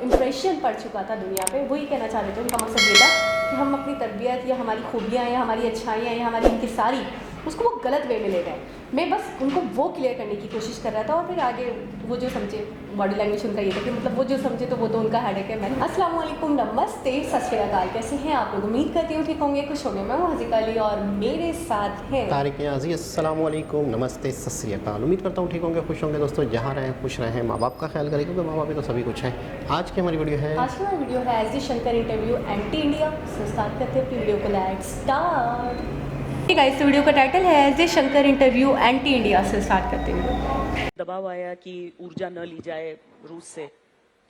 Impression पड़ चुका था दुनिया पे, वही कहना चाह रहे थे। उनका मकसद ये था कि हम अपनी तरबियत या हमारी खूबियाँ या हमारी अच्छाइयाँ या हमारी इंकिसारी उसको वो गलत वे में ले गए। मैं बस उनको वो क्लियर करने की कोशिश कर रहा था और फिर आगे वो जो समझे, बॉडी लैंग्वेज उनका ये था कि मतलब वो जो समझे तो वो तो उनका हेडेक है। मैं अस्सलाम वालेकुम, नमस्ते, सत श्री अकाल, कैसे हैं आप लोग? उम्मीद करती हूँ ठीक होंगे, खुश होंगे। मैं हूँ हज़ीका अली और मेरे साथ हैं तारिक नियाज़ी। अस्सलाम वालेकुम, नमस्ते, सत श्री अकाल। उम्मीद करता हूँ ठीक होंगे, खुश होंगे। दोस्तों जहाँ रहें खुश रहें, माँ बाप का ख्याल करें क्योंकि माँ बाप ही तो सभी कुछ है। आज की हमारी वीडियो है S D Shankar interview anti India से स्टार्ट करते हैं अपनी वीडियो को। Let's start. गाइस, वीडियो का टाइटल है S D Shankar interview anti India से स्टार्ट करते हैं। दबाव आया कि ऊर्जा न ली जाए रूस से,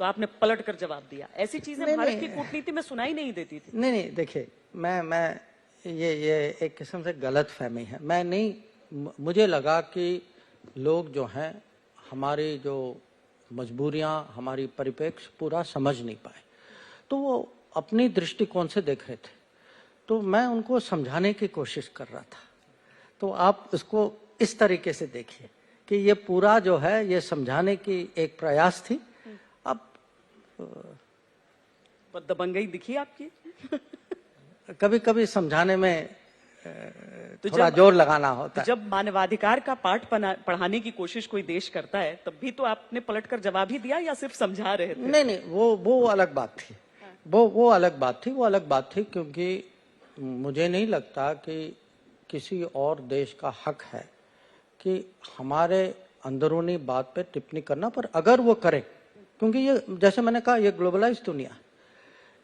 तो आपने पलट कर जवाब दिया। ऐसी चीजें भारत की कूटनीति में सुनाई नहीं देती थी। नहीं, देखिए, मैं ये एक किस्म से गलत फहमी है। मैं नहीं, मुझे लगा कि लोग जो हैं हमारी जो मजबूरियां, हमारी परिप्रेक्ष्य पूरा समझ नहीं पाए, तो वो अपनी दृष्टिकोण से देख रहे थे, तो मैं उनको समझाने की कोशिश कर रहा था। तो आप इसको इस तरीके से देखिए कि ये पूरा जो है ये समझाने की एक प्रयास थी। अब दबंगई दिखी आपकी। कभी कभी समझाने में तो थोड़ा जोर लगाना होता है। जब मानवाधिकार का पाठ पढ़ाने की कोशिश कोई देश करता है, तब भी तो आपने पलटकर जवाब ही दिया या सिर्फ समझा रहे थे? नहीं, वो अलग बात थी। वो अलग बात थी क्योंकि मुझे नहीं लगता कि किसी और देश का हक है कि हमारे अंदरूनी बात पे टिप्पणी करना, पर अगर वो करे, क्योंकि ये जैसे मैंने कहा ये ग्लोबलाइज दुनिया है।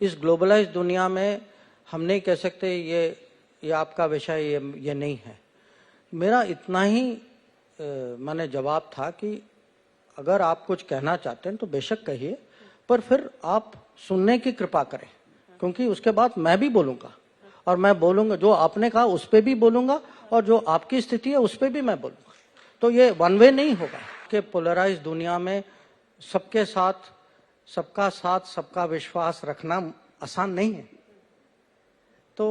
इस ग्लोबलाइज दुनिया में हम नहीं कह सकते ये आपका विषय ये नहीं है। मेरा इतना ही माने जवाब था कि अगर आप कुछ कहना चाहते हैं तो बेशक कहिए, पर फिर आप सुनने की कृपा करें, क्योंकि उसके बाद मैं भी बोलूंगा और मैं बोलूंगा जो आपने कहा उस पर भी बोलूंगा और जो आपकी स्थिति है उस पर भी मैं बोलूंगा। तो ये वन वे नहीं होगा कि पोलराइज दुनिया में सबके साथ सबका विश्वास रखना आसान नहीं है। तो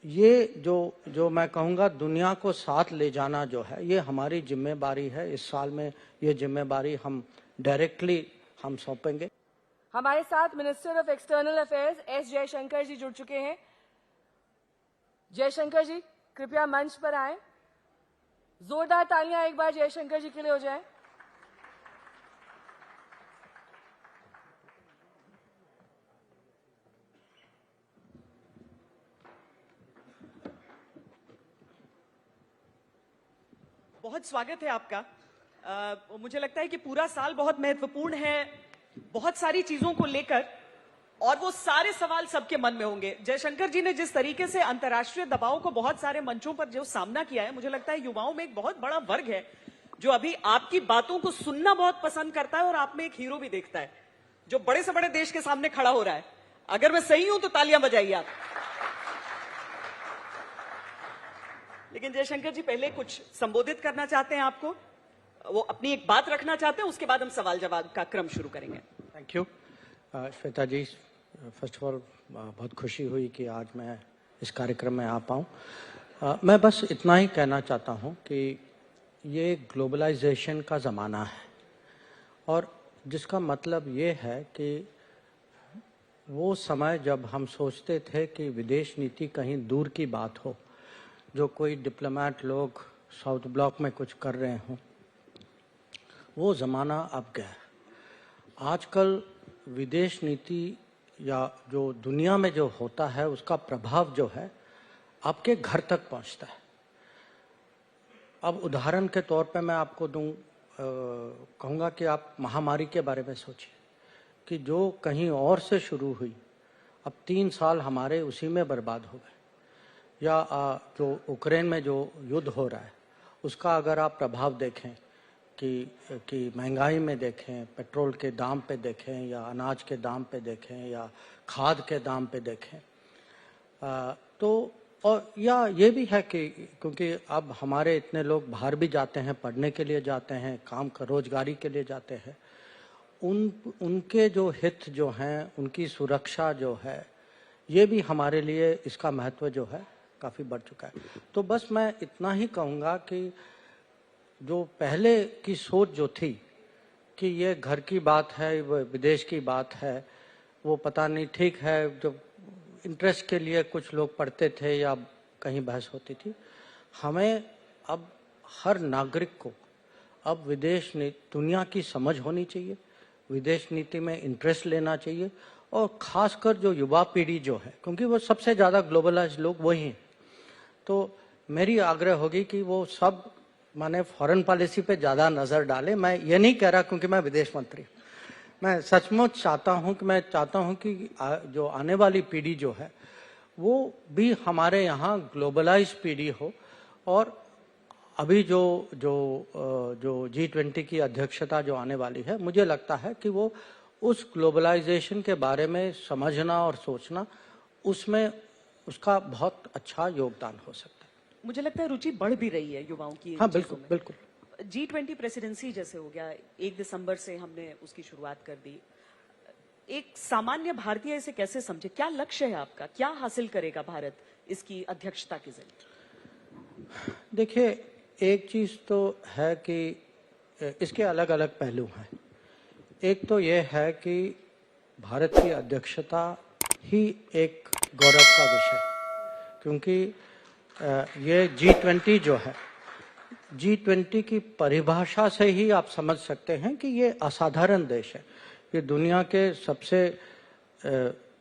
ये जो मैं कहूँगा दुनिया को साथ ले जाना जो है ये हमारी जिम्मेदारी है। इस साल में ये जिम्मेदारी हम डायरेक्टली हम सौंपेंगे। हमारे साथ minister of external affairs S Jaishankar ji जुड़ चुके हैं। जयशंकर जी कृपया मंच पर आए। जोरदार तालियां एक बार जयशंकर जी के लिए हो जाए। बहुत स्वागत है आपका। मुझे लगता है कि पूरा साल बहुत महत्वपूर्ण है, बहुत सारी चीजों को लेकर, और वो सारे सवाल सबके मन में होंगे। जयशंकर जी ने जिस तरीके से अंतर्राष्ट्रीय दबाव को बहुत सारे मंचों पर जो सामना किया है, मुझे लगता है युवाओं में एक बहुत बड़ा वर्ग है जो अभी आपकी बातों को सुनना बहुत पसंद करता है और आप में एक हीरो भी देखता है जो बड़े से बड़े देश के सामने खड़ा हो रहा है। अगर मैं सही हूं तो तालियां बजाइए आप। लेकिन जयशंकर जी पहले कुछ संबोधित करना चाहते हैं आपको, वो अपनी एक बात रखना चाहते हैं, उसके बाद हम सवाल जवाब का क्रम शुरू करेंगे। Thank you Shweta ji. First of all बहुत खुशी हुई कि आज मैं इस कार्यक्रम में आ पाऊँ। मैं बस इतना ही कहना चाहता हूँ कि ये ग्लोबलाइजेशन का ज़माना है और जिसका मतलब ये है कि वो समय जब हम सोचते थे कि विदेश नीति कहीं दूर की बात हो, जो कोई डिप्लोमेट लोग साउथ ब्लॉक में कुछ कर रहे हों, वो ज़माना अब गया है। आजकल विदेश नीति या जो दुनिया में जो होता है उसका प्रभाव जो है आपके घर तक पहुंचता है। अब उदाहरण के तौर पे मैं आपको कहूँगा कि आप महामारी के बारे में सोचिए कि जो कहीं और से शुरू हुई, अब 3 साल हमारे उसी में बर्बाद हो गए। या जो यूक्रेन में जो युद्ध हो रहा है उसका अगर आप प्रभाव देखें कि महंगाई में देखें, पेट्रोल के दाम पे देखें या अनाज के दाम पे देखें या खाद के दाम पे देखें, तो और या ये भी है कि क्योंकि अब हमारे इतने लोग बाहर भी जाते हैं, पढ़ने के लिए जाते हैं, काम का रोजगारी के लिए जाते हैं, उनके जो हित जो हैं, उनकी सुरक्षा जो है, ये भी हमारे लिए इसका महत्व जो है काफ़ी बढ़ चुका है। तो बस मैं इतना ही कहूँगा कि जो पहले की सोच जो थी कि ये घर की बात है, वो विदेश की बात है, वो पता नहीं, ठीक है, जो इंटरेस्ट के लिए कुछ लोग पढ़ते थे या कहीं बहस होती थी। हमें अब हर नागरिक को अब विदेश नीति, दुनिया की समझ होनी चाहिए, विदेश नीति में इंटरेस्ट लेना चाहिए, और खासकर जो युवा पीढ़ी जो है, क्योंकि वो सबसे ज़्यादा ग्लोबलाइज लोग वही हैं। तो मेरी आग्रह होगी कि वो सब माने फॉरेन पॉलिसी पे ज़्यादा नज़र डाले। मैं ये नहीं कह रहा क्योंकि मैं विदेश मंत्री, मैं सचमुच चाहता हूँ कि जो आने वाली पीढ़ी जो है वो भी हमारे यहाँ ग्लोबलाइज पीढ़ी हो। और अभी जो G20 की अध्यक्षता जो आने वाली है, मुझे लगता है कि वो उस ग्लोबलाइजेशन के बारे में समझना और सोचना, उसमें उसका बहुत अच्छा योगदान हो सकता है। मुझे लगता है रुचि बढ़ भी रही है युवाओं की। हाँ, बिल्कुल बिल्कुल। G20 प्रेसिडेंसी जैसे हो गया, 1 दिसंबर से हमने उसकी शुरुआत कर दी। एक सामान्य भारतीय इसे कैसे समझे? क्या लक्ष्य है आपका? क्या हासिल करेगा भारत इसकी अध्यक्षता के जरिए? देखिए, एक चीज तो है कि इसके अलग अलग पहलू हैं। एक तो ये है कि भारत की अध्यक्षता ही एक गौरव का विषय, क्योंकि ये G20 जो है, G20 की परिभाषा से ही आप समझ सकते हैं कि ये असाधारण देश है। ये दुनिया के सबसे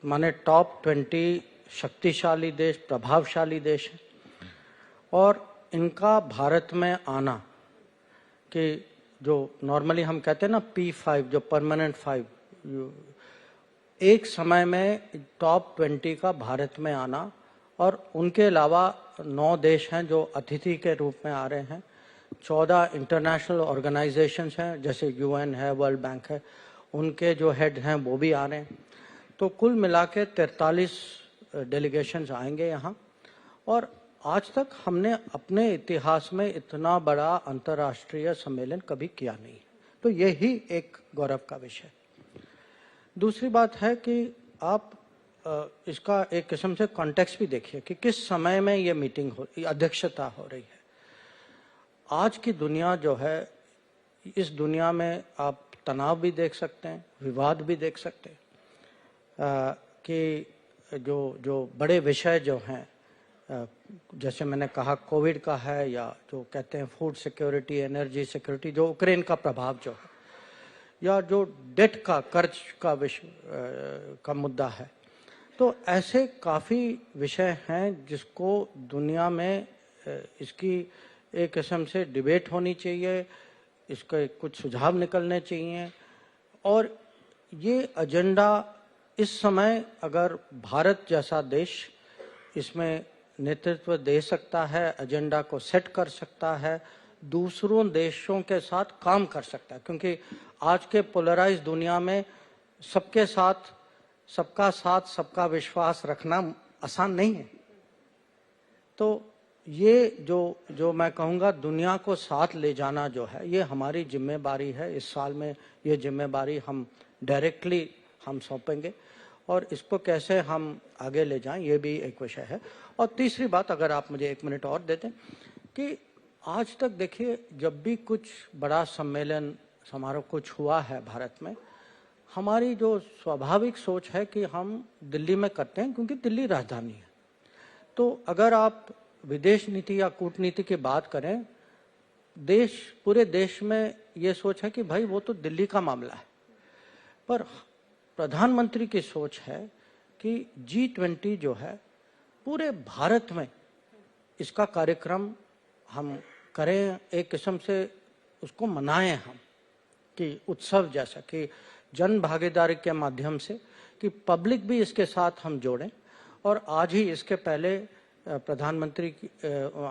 माने टॉप 20 शक्तिशाली देश, प्रभावशाली देश है। और इनका भारत में आना, कि जो नॉर्मली हम कहते हैं ना P5, जो परमानेंट 5, एक समय में टॉप 20 का भारत में आना, और उनके अलावा 9 देश हैं जो अतिथि के रूप में आ रहे हैं, 14 इंटरनेशनल ऑर्गेनाइजेशंस हैं, जैसे UN है, वर्ल्ड बैंक है, उनके जो हेड हैं वो भी आ रहे हैं। तो कुल मिला के 43 डेलीगेशंस आएंगे यहाँ। और आज तक हमने अपने इतिहास में इतना बड़ा अंतर्राष्ट्रीय सम्मेलन कभी किया नहीं, तो यही एक गौरव का विषय। दूसरी बात है कि आप इसका एक किस्म से कॉन्टेक्स्ट भी देखिए कि किस समय में ये मीटिंग अध्यक्षता हो रही है। आज की दुनिया जो है, इस दुनिया में आप तनाव भी देख सकते हैं, विवाद भी देख सकते हैं, कि जो बड़े विषय जो हैं, जैसे मैंने कहा कोविड का है, या जो कहते हैं फूड सिक्योरिटी, एनर्जी सिक्योरिटी, जो यूक्रेन का प्रभाव जो है, या जो डेट का, कर्ज का विषय का मुद्दा है। तो ऐसे काफ़ी विषय हैं जिसको दुनिया में इसकी एक किस्म से डिबेट होनी चाहिए, इसके कुछ सुझाव निकलने चाहिए। और ये एजेंडा इस समय अगर भारत जैसा देश इसमें नेतृत्व दे सकता है, एजेंडा को सेट कर सकता है, दूसरों देशों के साथ काम कर सकता है, क्योंकि आज के पोलराइज दुनिया में सबके साथ, सबका विश्वास रखना आसान नहीं है। तो ये जो मैं कहूँगा दुनिया को साथ ले जाना जो है, ये हमारी जिम्मेदारी है। इस साल में ये जिम्मेदारी हम डायरेक्टली हम सौंपेंगे, और इसको कैसे हम आगे ले जाएं, ये भी एक विषय है। और तीसरी बात, अगर आप मुझे 1 मिनट और देते, कि आज तक देखिए, जब भी कुछ बड़ा सम्मेलन समारोह कुछ हुआ है भारत में, हमारी जो स्वाभाविक सोच है कि हम दिल्ली में करते हैं, क्योंकि दिल्ली राजधानी है। तो अगर आप विदेश नीति या कूटनीति की बात करें, पूरे देश में ये सोच है कि भाई वो तो दिल्ली का मामला है। पर प्रधानमंत्री की सोच है कि G20 जो है पूरे भारत में इसका कार्यक्रम हम करें, एक किस्म से उसको मनाएं हम, कि उत्सव जैसा, कि जन भागीदारी के माध्यम से, कि पब्लिक भी इसके साथ हम जोड़ें। और आज ही इसके पहले प्रधानमंत्री की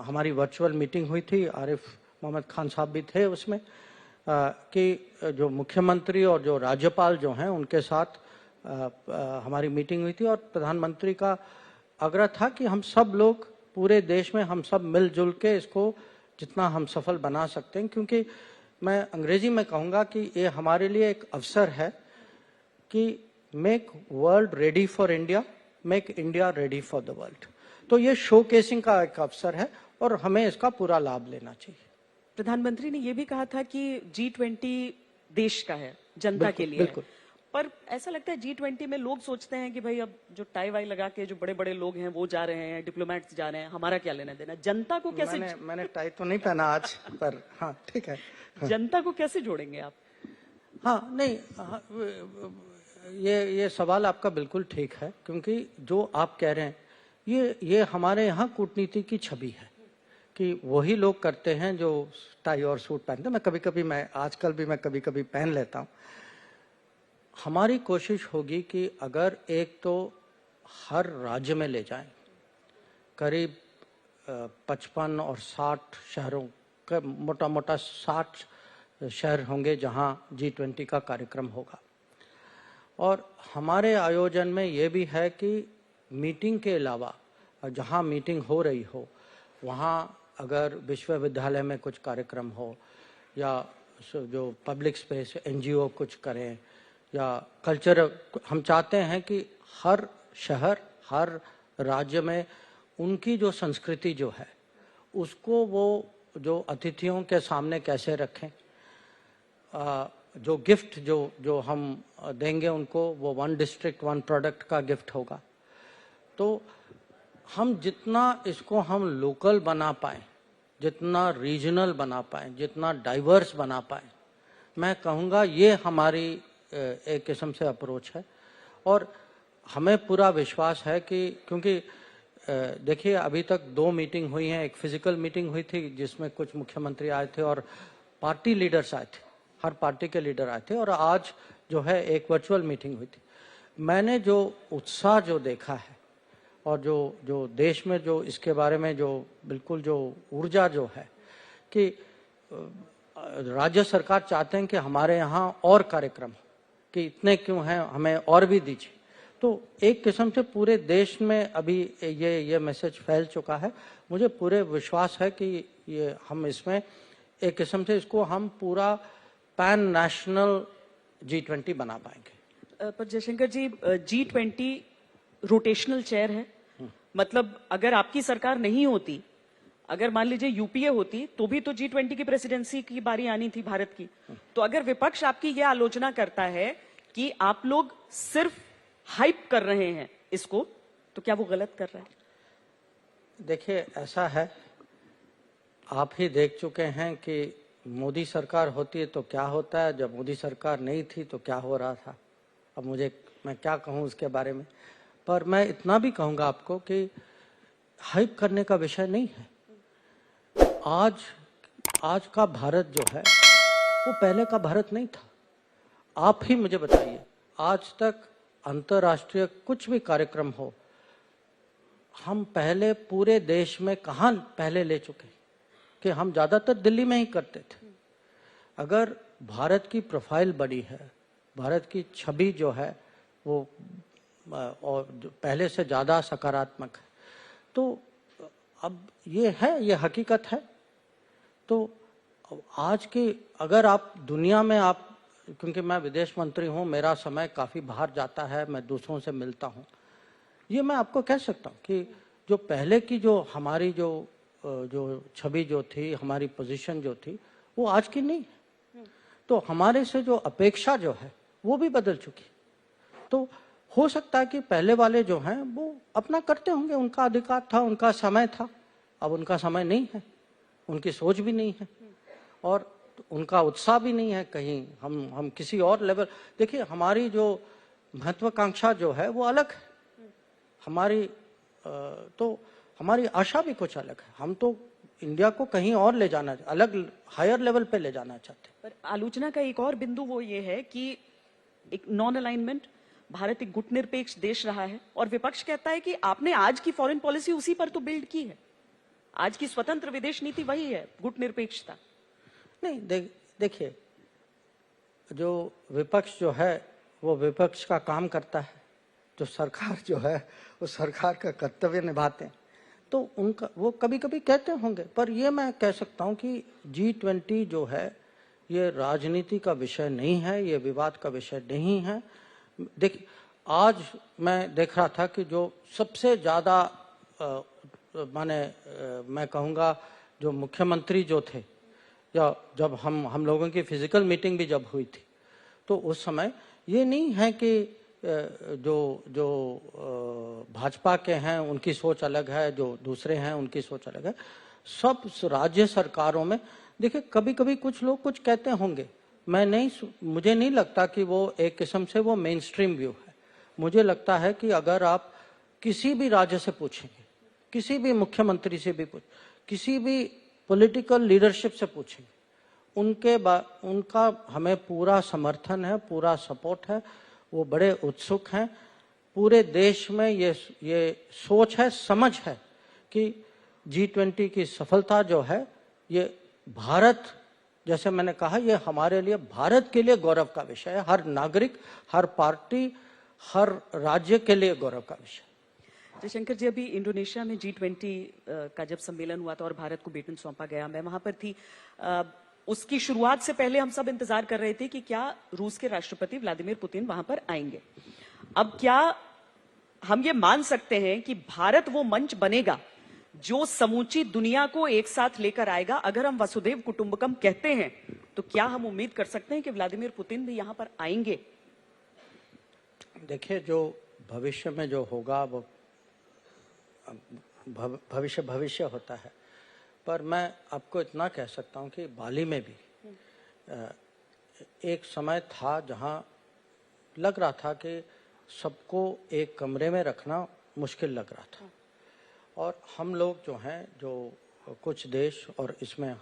हमारी वर्चुअल मीटिंग हुई थी, आरिफ मोहम्मद खान साहब भी थे उसमें, कि जो मुख्यमंत्री और जो राज्यपाल जो हैं उनके साथ हमारी मीटिंग हुई थी। और प्रधानमंत्री का आग्रह था कि हम सब लोग पूरे देश में, हम सब मिलजुल के इसको जितना हम सफल बना सकते हैं, क्योंकि मैं अंग्रेजी में कहूँगा कि ये हमारे लिए एक अवसर है कि make world ready for India, make India ready for the world. तो ये शोकेसिंग का एक अवसर है और हमें इसका पूरा लाभ लेना चाहिए। प्रधानमंत्री ने यह भी कहा था कि G20 देश का है, जनता के लिए है। बिल्कुल। पर ऐसा लगता है G20 में लोग सोचते हैं कि भाई अब जो टाई वाई लगा के जो बड़े बड़े लोग हैं वो जा रहे हैं, डिप्लोमेट्स जा रहे हैं, हमारा क्या लेना देना। जनता को कैसे मैंने टाई तो नहीं पहना आज, पर हाँ ठीक है। जनता को कैसे जोड़ेंगे आप? हाँ नहीं, हाँ, ये सवाल आपका बिल्कुल ठीक है, क्योंकि जो आप कह रहे हैं ये हमारे यहाँ कूटनीति की छवि है कि वही लोग करते हैं जो टाई और सूट पहनते हैं। मैं आजकल भी मैं कभी कभी पहन लेता हूँ। हमारी कोशिश होगी कि अगर एक तो हर राज्य में ले जाएं, करीब 55 और 60 शहरों का मोटा मोटा 60 शहर होंगे जहां G20 का कार्यक्रम होगा। और हमारे आयोजन में ये भी है कि मीटिंग के अलावा जहां मीटिंग हो रही हो वहां अगर विश्वविद्यालय में कुछ कार्यक्रम हो या जो पब्लिक स्पेस NGO कुछ करें या कल्चर, हम चाहते हैं कि हर शहर हर राज्य में उनकी जो संस्कृति जो है उसको वो जो अतिथियों के सामने कैसे रखें। जो गिफ्ट जो हम देंगे उनको वो 1 डिस्ट्रिक्ट 1 प्रोडक्ट का गिफ्ट होगा। तो हम जितना इसको हम लोकल बना पाए, जितना रीजनल बना पाए, जितना डाइवर्स बना पाए, मैं कहूँगा ये हमारी एक किस्म से अप्रोच है। और हमें पूरा विश्वास है कि क्योंकि देखिए अभी तक 2 मीटिंग हुई हैं। एक फिजिकल मीटिंग हुई थी जिसमें कुछ मुख्यमंत्री आए थे और पार्टी लीडर्स आए थे, हर पार्टी के लीडर आए थे, और आज जो है एक वर्चुअल मीटिंग हुई थी। मैंने जो उत्साह जो देखा है और जो देश में जो इसके बारे में जो बिल्कुल जो ऊर्जा जो है कि राज्य सरकार चाहते हैं कि हमारे यहाँ और कार्यक्रम हो, कि इतने क्यों हैं, हमें और भी दीजिए। तो एक किस्म से पूरे देश में अभी ये मैसेज फैल चुका है। मुझे पूरे विश्वास है कि ये हम इसमें एक किस्म से इसको हम पूरा पैन नेशनल G20 बना पाएंगे। पर जयशंकर जी, G20 रोटेशनल चेयर है, मतलब अगर आपकी सरकार नहीं होती, अगर मान लीजिए यूपीए होती तो भी तो G20 की प्रेसिडेंसी की बारी आनी थी भारत की। तो अगर विपक्ष आपकी यह आलोचना करता है कि आप लोग सिर्फ हाइप कर रहे हैं इसको, तो क्या वो गलत कर रहा है? देखिए ऐसा है, आप ही देख चुके हैं कि मोदी सरकार होती है तो क्या होता है, जब मोदी सरकार नहीं थी तो क्या हो रहा था। अब मैं क्या कहूँ उसके बारे में, पर मैं इतना भी कहूँगा आपको कि हाइप करने का विषय नहीं है। आज का भारत जो है वो पहले का भारत नहीं था। आप ही मुझे बताइए, आज तक अंतर्राष्ट्रीय कुछ भी कार्यक्रम हो, हम पहले पूरे देश में कहाँ पहले ले चुके कि हम ज़्यादातर दिल्ली में ही करते थे। अगर भारत की प्रोफाइल बड़ी है, भारत की छवि जो है वो और पहले से ज़्यादा सकारात्मक है, तो अब ये है, ये हकीकत है। तो आज की अगर आप दुनिया में आप, क्योंकि मैं विदेश मंत्री हूँ, मेरा समय काफ़ी बाहर जाता है, मैं दूसरों से मिलता हूँ, ये मैं आपको कह सकता हूँ कि जो पहले की जो हमारी जो छवि जो थी, हमारी पोजीशन जो थी, वो आज की नहीं है। तो हमारे से जो अपेक्षा जो है वो भी बदल चुकी। तो हो सकता है कि पहले वाले जो हैं वो अपना करते होंगे, उनका अधिकार था, उनका समय था। अब उनका समय नहीं है, उनकी सोच भी नहीं है और उनका उत्साह भी नहीं है। कहीं हम किसी और लेवल, देखिए हमारी जो महत्वाकांक्षा जो है वो अलग है, हमारी तो हमारी आशा भी कुछ अलग है। हम तो इंडिया को कहीं और ले जाना, अलग हायर लेवल पे ले जाना चाहते हैं। पर आलोचना का एक और बिंदु वो ये है कि एक नॉन अलाइनमेंट, भारत एक गुटनिरपेक्ष देश रहा है और विपक्ष कहता है कि आपने आज की फॉरेन पॉलिसी उसी पर तो बिल्ड की है। आज की स्वतंत्र विदेश नीति वही है, गुटनिरपेक्षता नहीं। देखिए जो विपक्ष जो है वो विपक्ष का काम करता है, जो सरकार जो है वो सरकार का कर्तव्य निभाते हैं। तो उनका वो कभी कभी कहते होंगे, पर ये मैं कह सकता हूँ कि G20 जो है ये राजनीति का विषय नहीं है, ये विवाद का विषय नहीं है। देखिए आज मैं देख रहा था कि जो सबसे ज़्यादा मैं कहूँगा जो मुख्यमंत्री जो थे, या जब हम लोगों की फिजिकल मीटिंग भी जब हुई थी, तो उस समय ये नहीं है कि जो भाजपा के हैं उनकी सोच अलग है, जो दूसरे हैं उनकी सोच अलग है। सब राज्य सरकारों में देखिए, कभी कभी कुछ लोग कुछ कहते होंगे, मुझे नहीं लगता कि वो एक किस्म से वो मेन स्ट्रीम व्यू है। मुझे लगता है कि अगर आप किसी भी राज्य से पूछेंगे, किसी भी मुख्यमंत्री से भी किसी भी पॉलिटिकल लीडरशिप से पूछेंगे, उनका हमें पूरा समर्थन है, पूरा सपोर्ट है। वो बड़े उत्सुक हैं। पूरे देश में ये सोच है, समझ है कि G20 की सफलता जो है, ये भारत, जैसे मैंने कहा, ये हमारे लिए, भारत के लिए गौरव का विषय है। हर नागरिक, हर पार्टी, हर राज्य के लिए गौरव का विषय। जयशंकर जी, अभी इंडोनेशिया में G20 का जब सम्मेलन हुआ था और भारत को बेटन सौंपा गया, मैं वहां पर थी। उसकी शुरुआत से पहले हम सब इंतजार कर रहे थे कि क्या रूस के राष्ट्रपति व्लादिमीर पुतिन वहां पर आएंगे। अब क्या हम ये मान सकते हैं कि भारत वो मंच बनेगा जो समूची दुनिया को एक साथ लेकर आएगा? अगर हम वसुधैव कुटुंबकम कहते हैं, तो क्या हम उम्मीद कर सकते हैं कि व्लादिमीर पुतिन भी यहां पर आएंगे? देखिए, जो भविष्य में जो होगा वो भविष्य होता है। पर मैं आपको इतना कह सकता हूं कि बाली में भी एक समय था जहां लग रहा था कि सबको एक कमरे में रखना मुश्किल लग रहा था। और हम लोग जो हैं, जो कुछ देश, और इसमें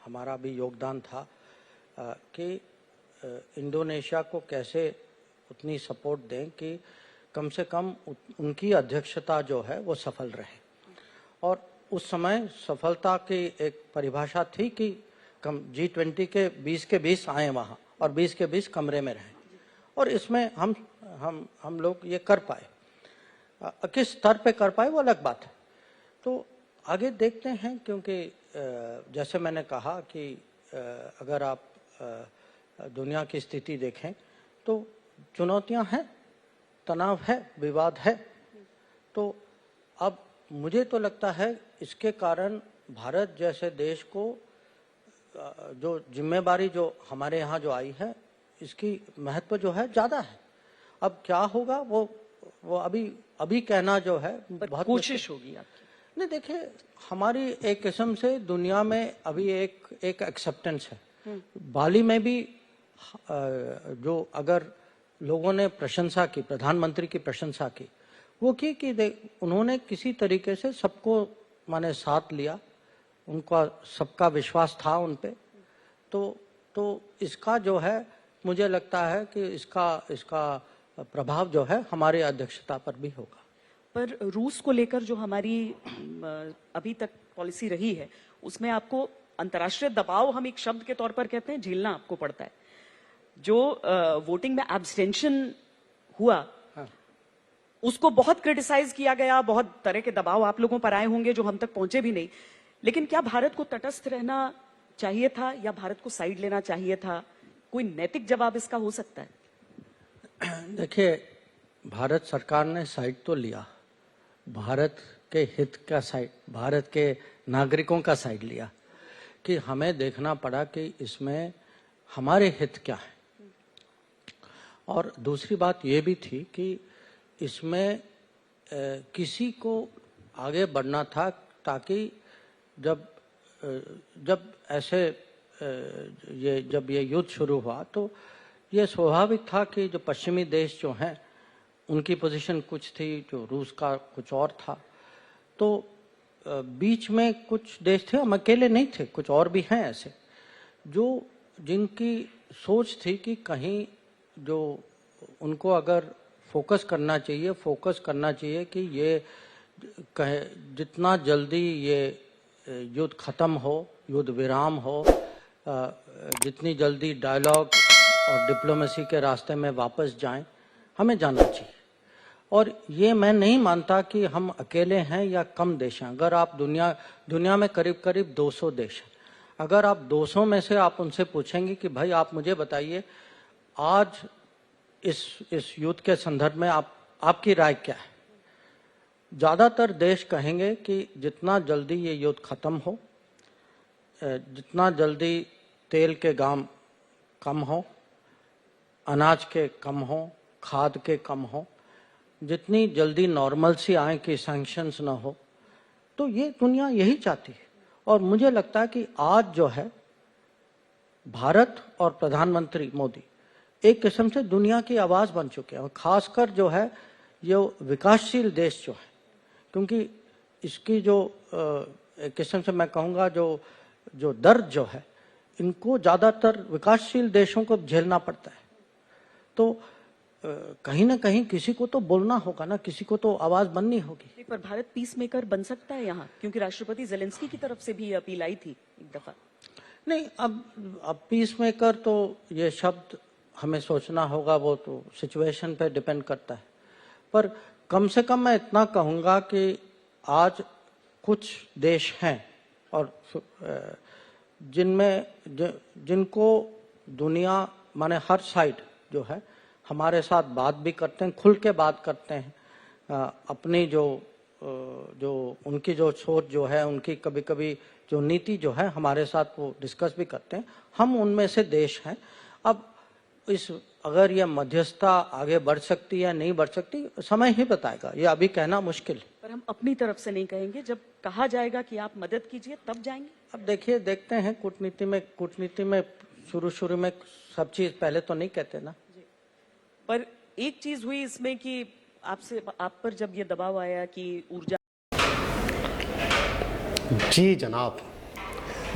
हमारा भी योगदान था कि इंडोनेशिया को कैसे उतनी सपोर्ट दें कि कम से कम उनकी अध्यक्षता जो है वो सफल रहे। और उस समय सफलता की एक परिभाषा थी कि G20 के 20 आए वहाँ और 20 कमरे में रहें। और इसमें हम लोग ये कर पाए। किस स्तर पे कर पाए वो अलग बात है। तो आगे देखते हैं, क्योंकि जैसे मैंने कहा कि अगर आप दुनिया की स्थिति देखें तो चुनौतियां हैं, तनाव है, विवाद है। तो अब मुझे तो लगता है इसके कारण भारत जैसे देश को जो जिम्मेदारी जो हमारे यहाँ जो आई है, इसकी महत्व जो है ज़्यादा है। अब क्या होगा वो अभी कहना जो है बहुत कोशिश होगी आपकी। नहीं, देखिए, हमारी एक किस्म से दुनिया में अभी एक एक्सेप्टेंस है। बाली में भी जो अगर लोगों ने प्रशंसा की, प्रधानमंत्री की प्रशंसा की, वो कि उन्होंने किसी तरीके से सबको माने साथ लिया, उनका सबका विश्वास था उन पे। तो इसका जो है, मुझे लगता है कि इसका प्रभाव जो है हमारी अध्यक्षता पर भी होगा। पर रूस को लेकर जो हमारी अभी तक पॉलिसी रही है, उसमें आपको अंतर्राष्ट्रीय दबाव, हम एक शब्द के तौर पर कहते हैं, झेलना आपको पड़ता है। जो वोटिंग में एब्सटेंशन हुआ, हाँ, उसको बहुत क्रिटिसाइज किया गया, बहुत तरह के दबाव आप लोगों पर आए होंगे जो हम तक पहुंचे भी नहीं। लेकिन क्या भारत को तटस्थ रहना चाहिए था या भारत को साइड लेना चाहिए था? कोई नैतिक जवाब इसका हो सकता है? देखिए, भारत सरकार ने साइड तो लिया, भारत के हित का साइड, भारत के नागरिकों का साइड लिया, कि हमें देखना पड़ा कि इसमें हमारे हित क्या है। और दूसरी बात ये भी थी कि इसमें किसी को आगे बढ़ना था, ताकि जब ऐसे जब ये युद्ध शुरू हुआ तो ये स्वाभाविक था कि जो पश्चिमी देश जो हैं उनकी पोजीशन कुछ थी, जो रूस का कुछ और था। तो बीच में कुछ देश थे, हम अकेले नहीं थे, कुछ और भी हैं ऐसे, जो जिनकी सोच थी कि कहीं जो उनको अगर फोकस करना चाहिए कि ये जितना जल्दी ये युद्ध खत्म हो, युद्ध विराम हो, जितनी जल्दी डायलॉग और डिप्लोमेसी के रास्ते में वापस जाएं, हमें जाना चाहिए। और ये मैं नहीं मानता कि हम अकेले हैं या कम देश हैं। अगर आप दुनिया में करीब 200 देश हैं, अगर आप 200 में से आप उनसे पूछेंगे कि भाई आप मुझे बताइए आज इस युद्ध के संदर्भ में आपकी राय क्या है, ज़्यादातर देश कहेंगे कि जितना जल्दी ये युद्ध खत्म हो, जितना जल्दी तेल के दाम कम हो, अनाज के कम हो, खाद के कम हो, जितनी जल्दी नॉर्मल सी आए कि सैंक्शंस ना हो, तो ये दुनिया यही चाहती है। और मुझे लगता है कि आज जो है भारत और प्रधानमंत्री मोदी एक किस्म से दुनिया की आवाज़ बन चुके हैं, और ख़ासकर जो है ये विकासशील देश जो है, क्योंकि इसकी जो एक किस्म से मैं कहूँगा जो दर्द जो है इनको ज़्यादातर विकासशील देशों को झेलना पड़ता है। तो कहीं ना कहीं किसी को तो बोलना होगा ना, किसी को तो आवाज़ बननी होगी। पर भारत पीस मेकर बन सकता है यहाँ, क्योंकि राष्ट्रपति जेलेंस्की की तरफ से भी अपील आई थी एक दफा। नहीं, अब पीस मेकर तो ये शब्द हमें सोचना होगा, वो तो सिचुएशन पे डिपेंड करता है। पर कम से कम मैं इतना कहूँगा कि आज कुछ देश हैं और जिनको दुनिया माने हर साइड जो है हमारे साथ बात भी करते हैं, खुल के बात करते हैं, अपनी जो उनकी जो सोच जो है, उनकी कभी कभी जो नीति जो है हमारे साथ वो डिस्कस भी करते हैं। हम उनमें से देश हैं। अब अगर ये मध्यस्थता आगे बढ़ सकती है या नहीं बढ़ सकती, समय ही बताएगा, ये अभी कहना मुश्किल है। पर हम अपनी तरफ से नहीं कहेंगे, जब कहा जाएगा कि आप मदद कीजिए तब जाएंगे। अब देखिए, देखते हैं कूटनीति में शुरू में सब चीज पहले तो नहीं कहते ना। पर एक चीज हुई इसमें कि आप पर जब ये दबाव आया कि ऊर्जा। जी जनाब,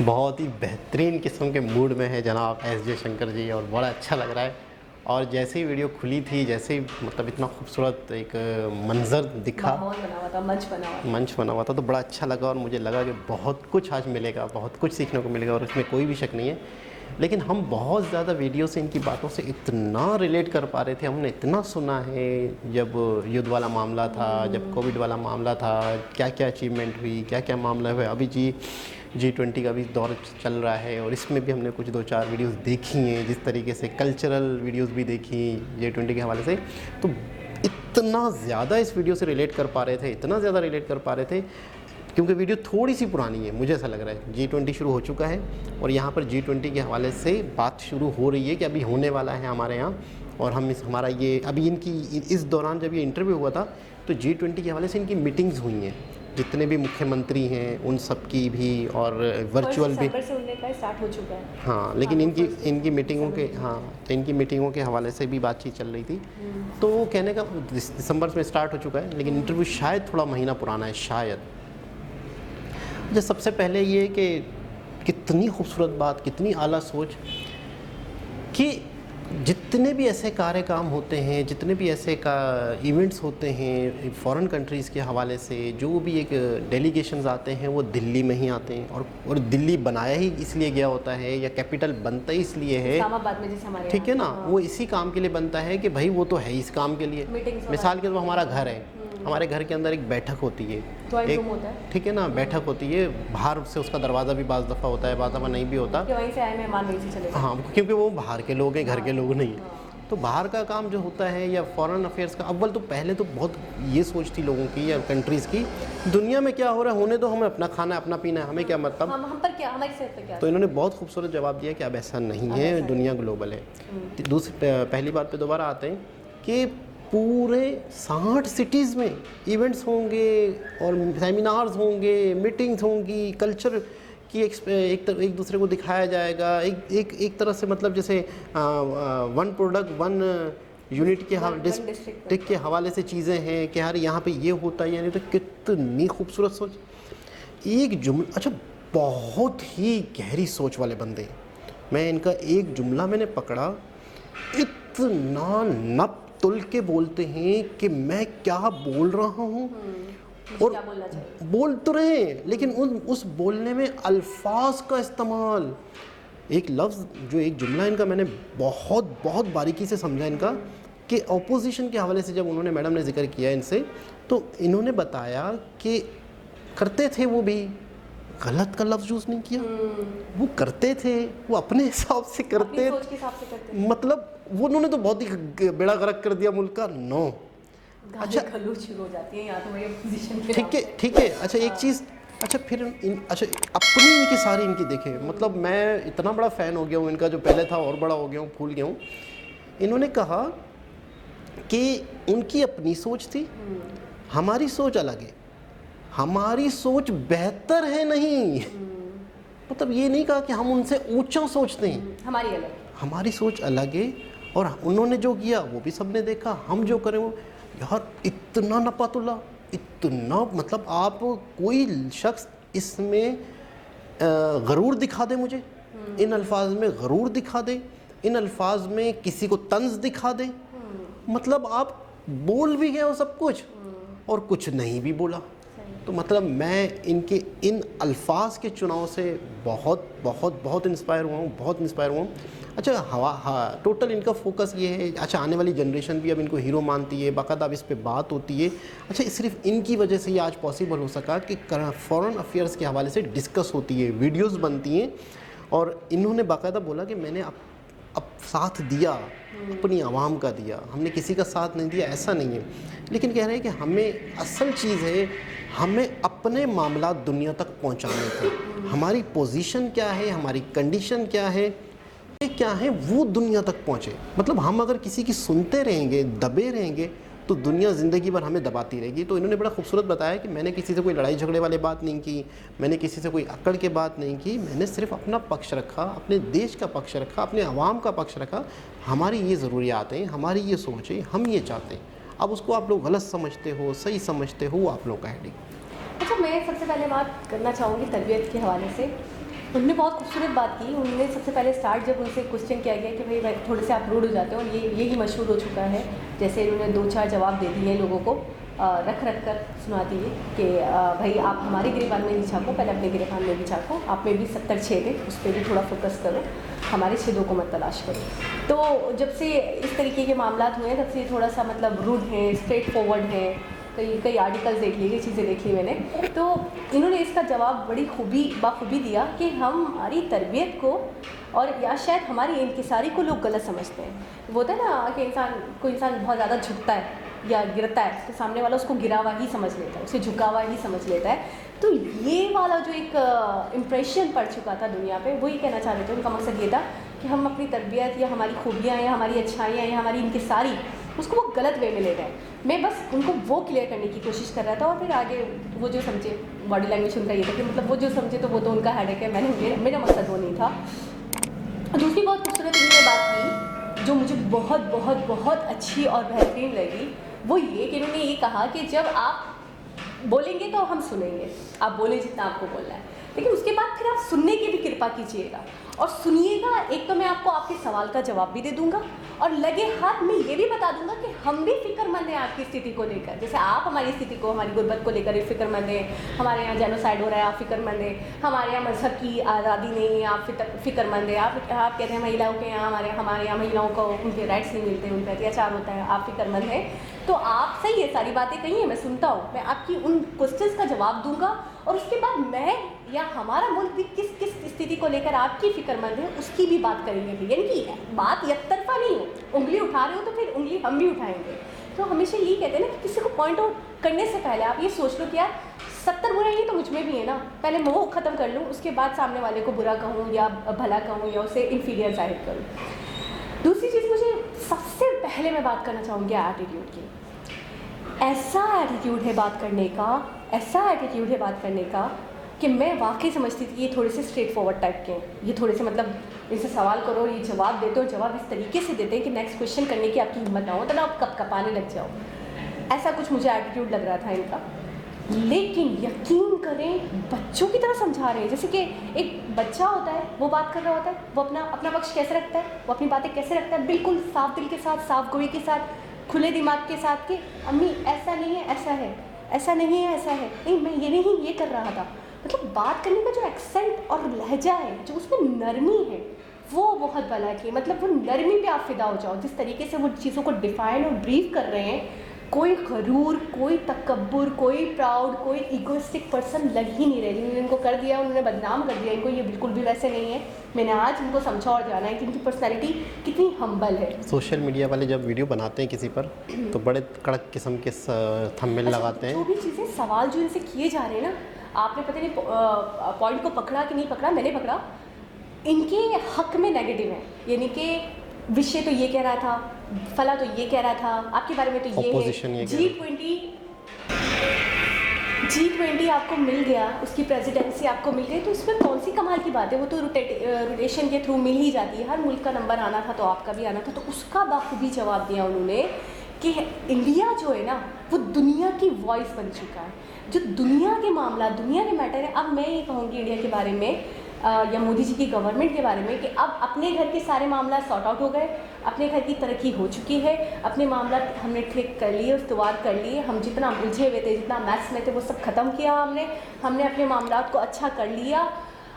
बहुत ही बेहतरीन किस्म के मूड में है जनाब एस जयशंकर जी, और बड़ा अच्छा लग रहा है। और जैसे ही वीडियो खुली थी, जैसे ही मतलब इतना खूबसूरत एक मंजर दिखा, मंच बना हुआ था, तो बड़ा अच्छा लगा। और मुझे लगा कि बहुत कुछ आज मिलेगा, बहुत कुछ सीखने को मिलेगा, और इसमें कोई भी शक नहीं है। लेकिन हम बहुत ज़्यादा वीडियो से इनकी बातों से इतना रिलेट कर पा रहे थे, हमने इतना सुना है, जब युद्ध वाला मामला था, जब कोविड वाला मामला था, क्या क्या अचीवमेंट हुई, क्या क्या मामला हुआ। अभी G20 का भी दौर चल रहा है, और इसमें भी हमने कुछ 2-4 वीडियोस देखी हैं, जिस तरीके से कल्चरल वीडियोस भी देखी G20 के हवाले से। तो इतना ज़्यादा इस वीडियो से रिलेट कर पा रहे थे, इतना ज़्यादा रिलेट कर पा रहे थे, क्योंकि वीडियो थोड़ी सी पुरानी है, मुझे ऐसा लग रहा है। G20 शुरू हो चुका है, और यहाँ पर G20 के हवाले से बात शुरू हो रही है कि अभी होने वाला है हमारे यहाँ। और हम हमारा ये अभी इस दौरान जब ये इंटरव्यू हुआ था, तो G20 के हवाले से इनकी मीटिंग्स हुई हैं, जितने भी मुख्यमंत्री हैं उन सब की भी, और वर्चुअल भी से उनने का स्टार्ट हो चुका है। हाँ, लेकिन इनकी मीटिंगों के तो इनकी मीटिंगों के हवाले से भी बातचीत चल रही थी। तो वो कहने का दिसंबर में स्टार्ट हो चुका है, लेकिन इंटरव्यू शायद थोड़ा महीना पुराना है शायद। जो सबसे पहले ये कि कितनी खूबसूरत बात, कितनी आला सोच कि जितने भी ऐसे कार्यक्रम होते हैं, जितने भी ऐसे इवेंट्स होते हैं फॉरेन कंट्रीज़ के हवाले से, जो भी एक डेलीगेशंस आते हैं वो दिल्ली में ही आते हैं। और दिल्ली बनाया ही इसलिए गया होता है, या कैपिटल बनता ही इसलिए है, इस्लामाबाद में जैसे हमारे, ठीक है ना, वो इसी काम के लिए बनता है कि भाई वो तो है इस काम के लिए। मिसाल के तौर पर हमारा घर है, हमारे घर के अंदर एक बैठक होती है, एक ठीक है ना, बैठक होती है, बाहर से उसका दरवाज़ा भी बाज़ दफ़ा होता है, बाज़ दफ़ा नहीं भी होता, कि वहीं से आए मेहमान वहीं से चले गए। हाँ, क्योंकि वो बाहर के लोग हैं, घर के लोग नहीं। तो बाहर का काम जो होता है, या फॉरेन अफेयर्स का, अव्वल तो पहले तो बहुत ये सोच थी लोगों की या कंट्रीज़ की, दुनिया में क्या हो रहा है होने दो, हमें अपना खाना है, अपना पीना है, हमें क्या मतलब, हम पर क्या, हमारी सेहत पर क्या। तो इन्होंने बहुत खूबसूरत जवाब दिया कि अब ऐसा नहीं है, दुनिया ग्लोबल है। पहली बात पे दोबारा आते हैं कि पूरे 60 सिटीज़ में इवेंट्स होंगे, और सेमिनार्स होंगे, मीटिंग्स होंगी, कल्चर की एक दूसरे को दिखाया जाएगा, एक तरह से, मतलब जैसे वन प्रोडक्ट वन यूनिट के डिस्ट्रिक्ट के हवाले से चीज़ें हैं कि यार यहाँ पे ये होता है, यानी तो कितनी खूबसूरत सोच। एक जुमला, अच्छा, बहुत ही गहरी सोच वाले बंदे, मैं इनका एक जुमला मैंने पकड़ा, इतना नप तुल के बोलते हैं कि मैं क्या बोल रहा हूँ, और बोल तो रहे हैं, लेकिन उस बोलने में अल्फाज का इस्तेमाल, एक लफ्ज़ जो एक जुमला इनका मैंने बहुत बहुत बारीकी से समझा इनका, कि ऑपोजिशन के हवाले से जब उन्होंने, मैडम ने जिक्र किया इनसे, तो इन्होंने बताया कि करते थे वो भी, गलत का लफ्ज़ यूज़ नहीं किया, वो करते थे, वो अपने हिसाब से करते, मतलब वो उन्होंने तो बहुत ही बेड़ा गर्क कर दिया मुल्क का। अच्छा, शुरू हो जाती है यहाँ तो, ठीक है। अच्छा, एक चीज़ अच्छा फिर अच्छा अपनी इनकी सारी इनकी देखें, मतलब मैं इतना बड़ा फ़ैन हो गया हूँ इनका, जो पहले था और बड़ा हो गया हूँ, भूल गया हूँ। इन्होंने कहा कि उनकी अपनी सोच थी, हमारी सोच अलग है, हमारी सोच बेहतर है नहीं। मतलब ये नहीं कहा कि हम उनसे ऊंचा सोचते हैं, हमारी अलग, हमारी सोच अलग है। और उन्होंने जो किया वो भी सबने देखा, हम जो करें वो, यार इतना नपातुल्ला, इतना मतलब आप कोई शख्स इसमें गरूर दिखा दे मुझे, इन अल्फाज में गरूर दिखा दे, इन अल्फाज में किसी को तंज दिखा दे, मतलब आप बोल भी गए हो सब कुछ और कुछ नहीं भी बोला। तो मतलब मैं इनके इन अल्फाज के चुनाव से बहुत बहुत बहुत इंस्पायर हुआ हूँ, बहुत इंस्पायर हुआ हूँ। अच्छा टोटल इनका फोकस ये है, अच्छा आने वाली जनरेशन भी अब इनको हीरो मानती है, बाकायदा अब इस पे बात होती है। अच्छा सिर्फ इनकी वजह से ये आज पॉसिबल हो सका कि फॉरेन अफेयर्स के हवाले से डिस्कस होती है, वीडियोस बनती हैं, और इन्होंने बाकायदा बोला कि मैंने अब साथ दिया, अपनी आवाम का दिया, हमने किसी का साथ नहीं दिया, ऐसा नहीं है। लेकिन कह रहे हैं कि हमें असल चीज़ है, हमें अपने मामला दुनिया तक पहुंचाने थे, हमारी पोजीशन क्या है, हमारी कंडीशन क्या है, ये क्या है, वो दुनिया तक पहुंचे। मतलब हम अगर किसी की सुनते रहेंगे, दबे रहेंगे, तो दुनिया ज़िंदगी भर हमें दबाती रहेगी। तो इन्होंने बड़ा खूबसूरत बताया कि मैंने किसी से कोई लड़ाई झगड़े वाली बात नहीं की, मैंने किसी से कोई अकड़ के बात नहीं की, मैंने सिर्फ अपना पक्ष रखा, अपने देश का पक्ष रखा, अपने आवाम का पक्ष रखा। हमारी ये ज़रूरियात हैं, हमारी ये सोच है, हम ये चाहते हैं। अब उसको आप लोग गलत समझते हो, सही समझते हो, वो आप लोग का हेडिंग। अच्छा मैं सबसे पहले बात करना चाहूँगी तरबियत के हवाले से। उन्होंने बहुत खूबसूरत बात की। उन्होंने सबसे पहले जब उनसे क्वेश्चन किया गया कि भाई थोड़े से आप रूड हो जाते हो, और यही मशहूर हो चुका है, जैसे इन्होंने 2-4 जवाब दे दिए लोगों को, रख कर सुनाती है कि भाई आप हमारे गिरेबान में नहीं झाँको, पहले अपने गिरेबान में भी झाँको, आप में भी 70 छेद है, उस पर भी थोड़ा फोकस करो, हमारे छेदों को मत तलाश करो। तो जब से इस तरीके के मामला हुए तब से थोड़ा सा मतलब रूड है, स्ट्रेट फॉरवर्ड है, कई आर्टिकल्स देख लिए, कई चीज़ें देख ली मैंने। तो इन्होंने इसका जवाब बड़ी बाखूबी दिया कि हमारी तरबियत को और या शायद हमारी इंकिसारी को लोग गलत समझते हैं। वो होता है ना कि कोई इंसान बहुत ज़्यादा झुकता है या गिरता है तो सामने वाला उसको गिरा हुआ ही समझ लेता है, उसे झुका हुआ ही समझ लेता है। तो ये वाला जो एक इम्प्रेशन पड़ चुका था दुनिया पे, वही कहना चाह रहे थे। उनका मकसद ये था कि हम अपनी तरबियत या हमारी खूबियाँ या हमारी अच्छाइयाँ या हमारी इंकिसारी, उसको वो गलत वे में ले गए। मैं बस उनको वो क्लियर करने की कोशिश कर रहा था, और फिर आगे वो जो समझे, बॉडी लैंग्वेज उनका ये था कि मतलब वो जो समझे तो वो तो उनका हेडेक है, मेरा मकसद वो नहीं था। दूसरी बहुत खूबसूरत इन्होंने बात की जो मुझे बहुत बहुत बहुत अच्छी और बेहतरीन लगी, वो ये कि इन्होंने ये कहा कि जब आप बोलेंगे तो हम सुनेंगे, आप बोले जितना आपको बोलना है, लेकिन उसके बाद फिर आप सुनने की भी कृपा कीजिएगा और सुनिएगा। एक तो मैं आपको आपके सवाल का जवाब भी दे दूंगा और लगे हाथ में ये भी बता दूंगा कि हम भी फिक्रमंद हैं आपकी स्थिति को लेकर। जैसे आप हमारी स्थिति को, हमारी गुर्बत को लेकर फिक्रमंद हैं, हमारे यहाँ जेनोसाइड हो रहा है आप फिक्रमंद हैं, हमारे यहाँ मजहब की आज़ादी नहीं है आप फिक्रमंद हैं, आप कहते हैं महिलाओं के यहाँ हमारे यहाँ महिलाओं को उनके राइट्स नहीं मिलते, उन पर अत्याचार होता है, आप फिक्रमंद हैं। तो आप सही है, सारी बातें कही हैं, मैं सुनता हूँ, मैं आपकी उन क्वेश्चंस का जवाब दूंगा और उसके बाद मैं या हमारा मुल्क भी किस किस स्थिति को लेकर आपकी फिक्रमंद है उसकी भी बात करेंगे भी। यानी कि बात एक तरफा नहीं हो, उंगली उठा रहे हो तो फिर उंगली हम भी उठाएंगे। तो हमेशा यही कहते हैं ना कि किसी को पॉइंट आउट करने से पहले आप ये सोच लो कि यार 70 बुराइयाँ तो मुझ में भी है ना, पहले मैं वो ख़त्म कर लूँ, उसके बाद सामने वाले को बुरा कहूँ या भला कहूँ या उसे इन्फीरियर जाहिर करूँ। दूसरी चीज़ मुझे सबसे पहले मैं बात करना चाहूँगी एटीट्यूड की। ऐसा एटीट्यूड है बात करने का, ऐसा एटीट्यूड है बात करने का कि मैं वाकई समझती थी ये थोड़े से स्ट्रेट फॉरवर्ड टाइप के हैं, ये थोड़े से मतलब इनसे सवाल करो और ये जवाब देते हो, जवाब इस तरीके से देते हैं कि नेक्स्ट क्वेश्चन करने की आपकी हिम्मत ना हो, तो ना आप कपकपाने लग जाओ। ऐसा कुछ मुझे एटीट्यूड लग रहा था इनका। लेकिन यकीन करें बच्चों की तरह समझा रहे हैं, जैसे कि एक बच्चा होता है, वो बात कर रहा होता है, वो अपना पक्ष कैसे रखता है, वो अपनी बातें कैसे रखता है, बिल्कुल साफ दिल के साथ, साफ गोई के साथ, खुले दिमाग के साथ कि अम्मी ऐसा नहीं है, ऐसा है, ऐसा नहीं है, ऐसा है, नहीं मैं ये नहीं ये कर रहा था। मतलब बात करने का जो एक्सेंट और लहजा है, जो उसमें नरमी है, वो बहुत भला की, मतलब वो नरमी पे आप फिदा हो जाओ। जिस तरीके से वो चीज़ों को डिफाइन और ब्रीफ कर रहे हैं, कोई गरूर, कोई तकब्बुर, कोई प्राउड, कोई इगोइस्टिक पर्सन लग ही नहीं रहे। जिन्होंने इनको कर दिया, उन्होंने बदनाम कर दिया इनको, ये बिल्कुल भी वैसे नहीं है। मैंने आज इनको समझा और जाना है कि इनकी पर्सनैलिटी कितनी हम्बल है। सोशल मीडिया वाले जब वीडियो बनाते हैं किसी पर तो बड़े कड़क किस्म के थंबनेल लगाते हैं। जो भी चीज़ें सवाल जो इनसे किए जा रहे हैं ना, आपने पता नहीं पॉइंट को पकड़ा कि नहीं पकड़ा, मैंने पकड़ा, इनके हक में नेगेटिव है, यानी कि विषय तो ये कह रहा था, फला तो ये कह रहा था, आपके बारे में तो ये Opposition है, ये G20 आपको मिल गया, उसकी प्रेसिडेंसी आपको मिल गई, तो इसमें कौन सी कमाल की बात है, वो तो रोटेशन के थ्रू मिल ही जाती है, हर मुल्क का नंबर आना था तो आपका भी आना था, तो उसका बाखूबी जवाब दिया उन्होंने कि इंडिया जो है ना वो दुनिया की वॉइस बन चुका है, जो दुनिया के मामला, दुनिया के मैटर है। अब मैं ये कहूँगी इंडिया के बारे में या मोदी जी की गवर्नमेंट के बारे में कि अब अपने घर के सारे मामला सॉर्ट आउट हो गए, अपने घर की तरक्की हो चुकी है, अपने मामला हमने ठीक कर लिए, उस्तवार कर लिए, हम जितना उलझे हुए थे, जितना मैथ्स में थे वो सब ख़त्म किया हमने अपने मामला को अच्छा कर लिया।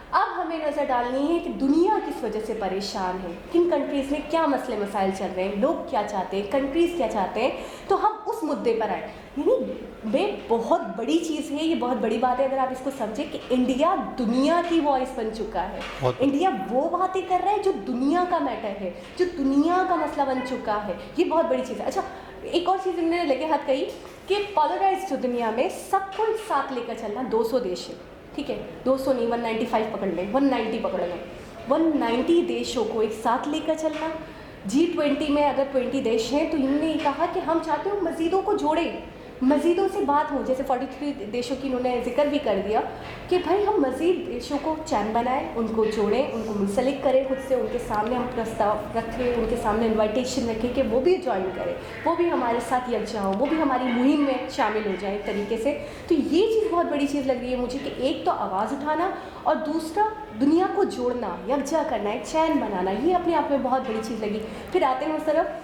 अब हमें नज़र डालनी है कि दुनिया किस वजह से परेशान है, किन कंट्रीज़ में क्या मसले मसाइल चल रहे हैं, लोग क्या चाहते हैं, कंट्रीज़ क्या चाहते हैं, तो हम उस मुद्दे पर आए। यानी वे बहुत बड़ी चीज़ है, ये बहुत बड़ी बात है अगर आप इसको समझें कि इंडिया दुनिया की वॉइस बन चुका है। इंडिया वो बातें कर रहा है जो दुनिया का मैटर है, जो दुनिया का मसला बन चुका है, ये बहुत बड़ी चीज़ है। अच्छा, एक और चीज़ इन्होंने लेके हाथ कही कि पोलराइज जो दुनिया में सबको एक साथ लेकर चलना, 200 देश है, ठीक है, 200 नहीं 195 पकड़ लें, 190 पकड़ लें, 190 देशों को एक साथ लेकर चलना। G20 में अगर 20 देश हैं तो इन्होंने कहा कि हम चाहते हो मज़ीदों को जोड़ें, मज़ीदों से बात हो, जैसे 43 देशों की इन्होंने जिक्र भी कर दिया कि भाई हम मज़ीद देशों को चैन बनाएं, उनको जोड़ें, उनको मुंसलिक करें खुद से, उनके सामने हम प्रस्ताव रखें, उनके सामने इन्विटेशन रखें कि वो भी ज्वाइन करें, वो भी हमारे साथ यकजा हो, वो भी हमारी मुहिम में शामिल हो जाए एक तरीके से। तो ये चीज़ बहुत बड़ी चीज़ लग रही है मुझे कि एक तो आवाज़ उठाना और दूसरा दुनिया को जोड़ना, यकजा करना, एक चैन बनाना, ये अपने आप में बहुत बड़ी चीज़ लगी। फिर आते हैं उस तरफ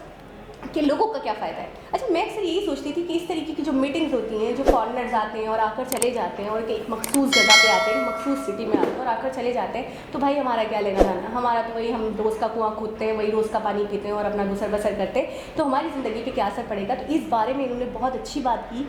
कि लोगों का क्या फ़ायदा है। अच्छा, मैं अक्सर यही सोचती थी कि इस तरीके की जो मीटिंग्स होती हैं, जो फॉरेनर्स आते हैं और आकर चले जाते हैं और एक मखसूस जगह पे आते हैं, मखसूस सिटी में आते हैं और आकर चले जाते हैं, तो भाई हमारा क्या लेना देना, हमारा तो वही, हम रोज़ का कुआं कूदते हैं, वही रोज़ का पानी पीते हैं और अपना गुसर बसर करते हैं, तो हमारी ज़िंदगी पे क्या असर पड़ेगा। तो इस बारे में इन्होंने बहुत अच्छी बात की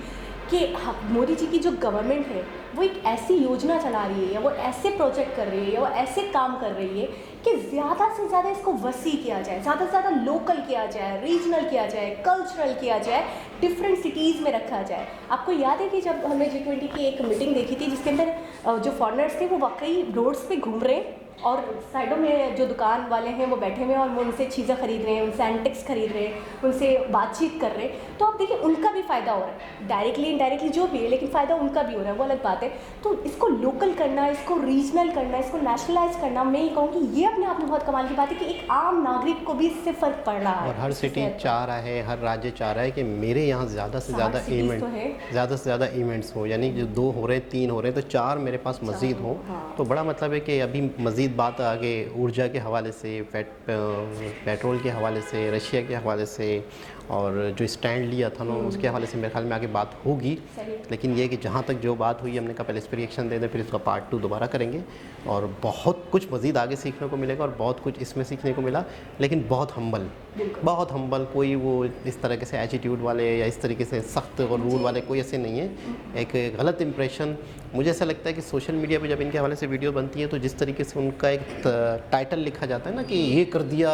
कि मोदी जी की जो गवर्नमेंट है वो एक ऐसी योजना चला रही है, या वो ऐसे प्रोजेक्ट कर रही है, या वो ऐसे काम कर रही है कि ज़्यादा से ज़्यादा इसको वसी किया जाए, ज़्यादा से ज़्यादा लोकल किया जाए, रीजनल किया जाए, कल्चरल किया जाए, डिफरेंट सिटीज़ में रखा जाए। आपको याद है कि जब हमने G20 की एक मीटिंग देखी थी जिसके अंदर जो फॉरेनर्स थे वो वाकई रोड्स पे घूम रहे हैं और साइडों में जो दुकान वाले हैं वो बैठे हुए हैं और वो उनसे चीज़ें खरीद रहे हैं, उनसे एंटिक्स खरीद रहे हैं, उनसे बातचीत कर रहे हैं। तो आप देखिए उनका भी फ़ायदा हो रहा है, डायरेक्टली इनडायरेक्टली जो भी है, लेकिन फ़ायदा उनका भी हो रहा है, वो अलग बात है। तो इसको लोकल करना, इसको रीजनल करना, इसको नेशनलाइज करना, मैं ये कहूँ कि ये अपने आप में बहुत कमाल की बात है कि एक आम नागरिक को भी इससे फ़र्क पड़ रहा है। और हर सिटी चाह रहा है, हर राज्य चाह रहा है कि मेरे यहाँ ज़्यादा से ज़्यादा इवेंट्स हो, यानी जो 2 हो रहे हैं, 3 हो रहे हैं, तो 4 मेरे पास मज़ीद हो। तो बड़ा मतलब है कि अभी मज़ीद बात आगे ऊर्जा के हवाले से, पेट्रोल के हवाले से, रशिया के हवाले से, और जो स्टैंड लिया था ना उसके हवाले से मेरे ख्याल में आगे बात होगी। लेकिन ये कि जहाँ तक जो बात हुई हमने कहा पहले इस पर रिएक्शन दे दें, फिर इसका पार्ट 2 दोबारा करेंगे, और बहुत कुछ मज़ीद आगे सीखने को मिलेगा और बहुत कुछ इसमें सीखने को मिला, लेकिन बहुत हम्बल, कोई वो इस तरह से एटीट्यूड वाले या इस तरीके से सख्त और रूल वाले कोई ऐसे नहीं है। एक गलत इंप्रेशन मुझे ऐसा लगता है कि सोशल मीडिया पे जब इनके हवाले से वीडियो बनती है तो जिस तरीके से उनका एक टाइटल लिखा जाता है ना कि ये कर दिया,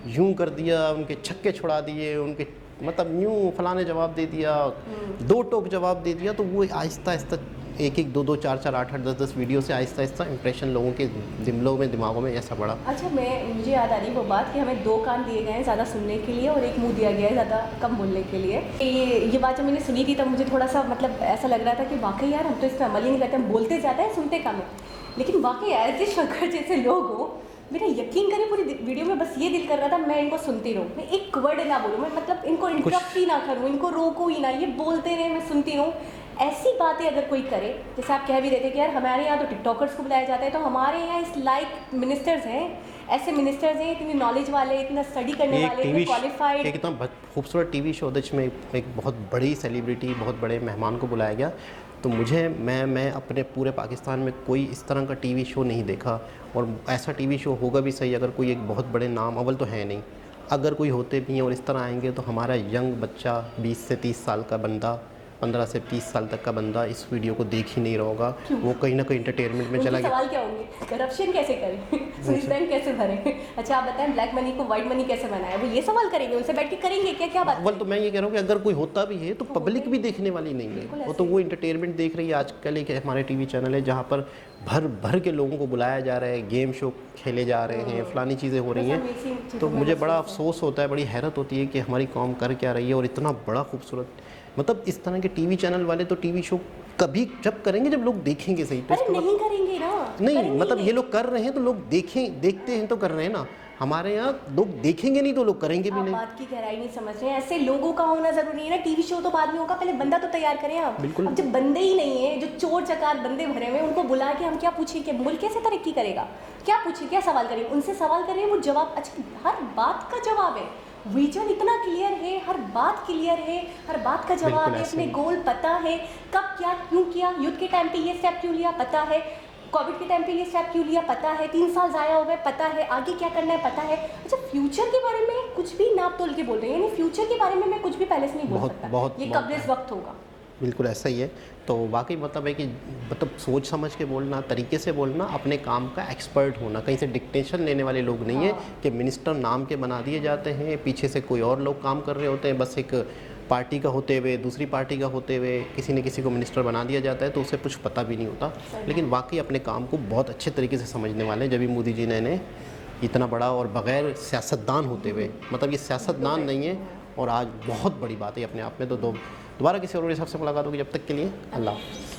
यूं कर दिया, उनके छक्के छुड़ा दिए, उनके मतलब यूं फलाने जवाब दे दिया, 2 टोक जवाब दे दिया, तो वो आहिस्ता आहिस्ता 1-1, 2-2, 4-4, 8-8, 10-10 वीडियो से आहिस्ता आहिस्ता इंप्रेशन लोगों के दिमागों में ऐसा बढ़ा। अच्छा, मुझे याद आ रही वो बात कि हमें 2 कान दिए गए हैं ज़्यादा सुनने के लिए और 1 मुंह दिया गया है ज़्यादा कम बोलने के लिए। ये बात जब मैंने सुनी थी तब मुझे थोड़ा सा मतलब ऐसा लग रहा था कि वाकई यार हम तो इस पर अमल ही नहीं करते, हम बोलते ज़्यादा है सुनते कम है। लेकिन वाकई ऐसे शंकर जैसे लोग हो, मेरा यकीन करें पूरी वीडियो में बस ये दिल कर रहा था मैं इनको सुनती रहूँ, मैं एक वर्ड ना बोलूँ, मैं मतलब इनको इंटरप्ट ही ना करूँ, इनको रोकूँ ही ना, ये बोलते रहे मैं सुनती रहूँ। ऐसी बातें अगर कोई करे, जैसे आप कह भी देते कि यार हमारे यहाँ तो टिकटॉकर्स को बुलाया जाता है, तो हमारे यहाँ इस लाइक मिनिस्टर्स हैं, ऐसे मिनिस्टर्स हैं इतनी नॉलेज वाले, इतना स्टडी करने वाले, इतने क्वालिफाइड। एक इतना खूबसूरत टीवी शो जिसमें एक बहुत बड़ी सेलिब्रिटी, बहुत बड़े मेहमान को बुलाया गया। तो मैं अपने पूरे पाकिस्तान में कोई इस तरह का टीवी शो नहीं देखा, और ऐसा टीवी शो होगा भी सही अगर कोई एक बहुत बड़े नाम, अव्वल तो है नहीं, अगर कोई होते भी हैं और इस तरह आएंगे तो हमारा यंग बच्चा 20 से 30 साल का बंदा 15 से 20 साल तक का बंदा इस वीडियो को देख ही नहीं रहा होगा, वो कहीं ना कहीं एंटरटेनमेंट में चला उनके गया। सवाल क्या होंगे? करप्शन कैसे करें, स्विस बैंक कैसे भरें, अच्छा आप बताएं ब्लैक मनी को व्हाइट मनी कैसे बनाए, वो ये सवाल करेंगे, उनसे बैठ के करेंगे क्या? क्या बात अव्वल तो मैं ये कह रहा हूँ कि अगर कोई होता भी है तो पब्लिक भी देखने वाली नहीं बिल्कुल है, वो ऐसे तो ही। वो एंटरटेनमेंट देख रही है। आजकल एक हमारे टीवी चैनल है जहाँ पर भर भर के लोगों को बुलाया जा रहा है, गेम शो खेले जा रहे हैं, फलानी चीज़ें हो रही बस हैं। amazing चीज़ों तो में मुझे मसरूफ़ बड़ा है। अफसोस होता है, बड़ी हैरत होती है कि हमारी कौम कर क्या रही है, और इतना बड़ा खूबसूरत, मतलब इस तरह के टीवी चैनल वाले तो टीवी शो कभी जब करेंगे जब लोग देखेंगे सही, तो अरे इसके बाद नहीं करेंगे ना, नहीं, करेंगे मतलब ही ये लोग कर रहे हैं तो लोग देखते हैं तो कर रहे हैं ना। हमारे यहाँ लोग देखेंगे नहीं तो लोग करेंगे भी आप नहीं। बात की गहराई नहीं समझ रहे हैं। ऐसे लोगों का होना जरूरी है ना, टीवी शो तो बाद में होगा, पहले बंदा तो तैयार करें आप। बिल्कुल। अब जब बंदे ही नहीं है, जो चोर चकार बंदे भरे हुए हैं, उनको बुला के हम क्या पूछें कि मुल्क कैसे तरक्की करेगा, क्या पूछें, क्या सवाल करें, उनसे सवाल करें, वो जवाब, अच्छा हर बात का जवाब है, विजन इतना क्लियर है, हर बात क्लियर है, हर बात का जवाब बिल्कुल है, ऐसे अपने ही। गोल पता है, कब क्या क्यों किया, युद्ध के टाइम पे ये स्टेप क्यों लिया पता है, कोविड के टाइम पे ये स्टेप क्यों लिया पता है, 3 साल ज़ाया हो गए पता है, आगे क्या करना है पता है। अच्छा फ्यूचर के बारे में कुछ भी नाप तोल के बोल रहे हैं, यानी फ्यूचर के बारे में मैं कुछ भी पहले से नहीं बोल बहुत- सकता, बहुत- ये बहुत- कब इस वक्त होगा। बिल्कुल ऐसा ही है। तो वाकई मतलब है कि मतलब सोच समझ के बोलना, तरीके से बोलना, अपने काम का एक्सपर्ट होना, कहीं से डिक्टेशन लेने वाले लोग नहीं है कि मिनिस्टर नाम के बना दिए जाते हैं, पीछे से कोई और लोग काम कर रहे होते हैं, बस एक पार्टी का होते हुए दूसरी पार्टी का होते हुए किसी न किसी को मिनिस्टर बना दिया जाता है, तो उसे कुछ पता भी नहीं होता। लेकिन वाकई अपने काम को बहुत अच्छे तरीके से समझने वाले हैं, जब भी मोदी जी ने इतना बड़ा और बग़ैर सियासतदान होते हुए, मतलब ये सियासतदान नहीं है, और आज बहुत बड़ी बात है अपने आप में। तो दोबारा किसी और हिसाब से मुलाकात होगी, जब तक के लिए अल्लाह हाफ़िज़।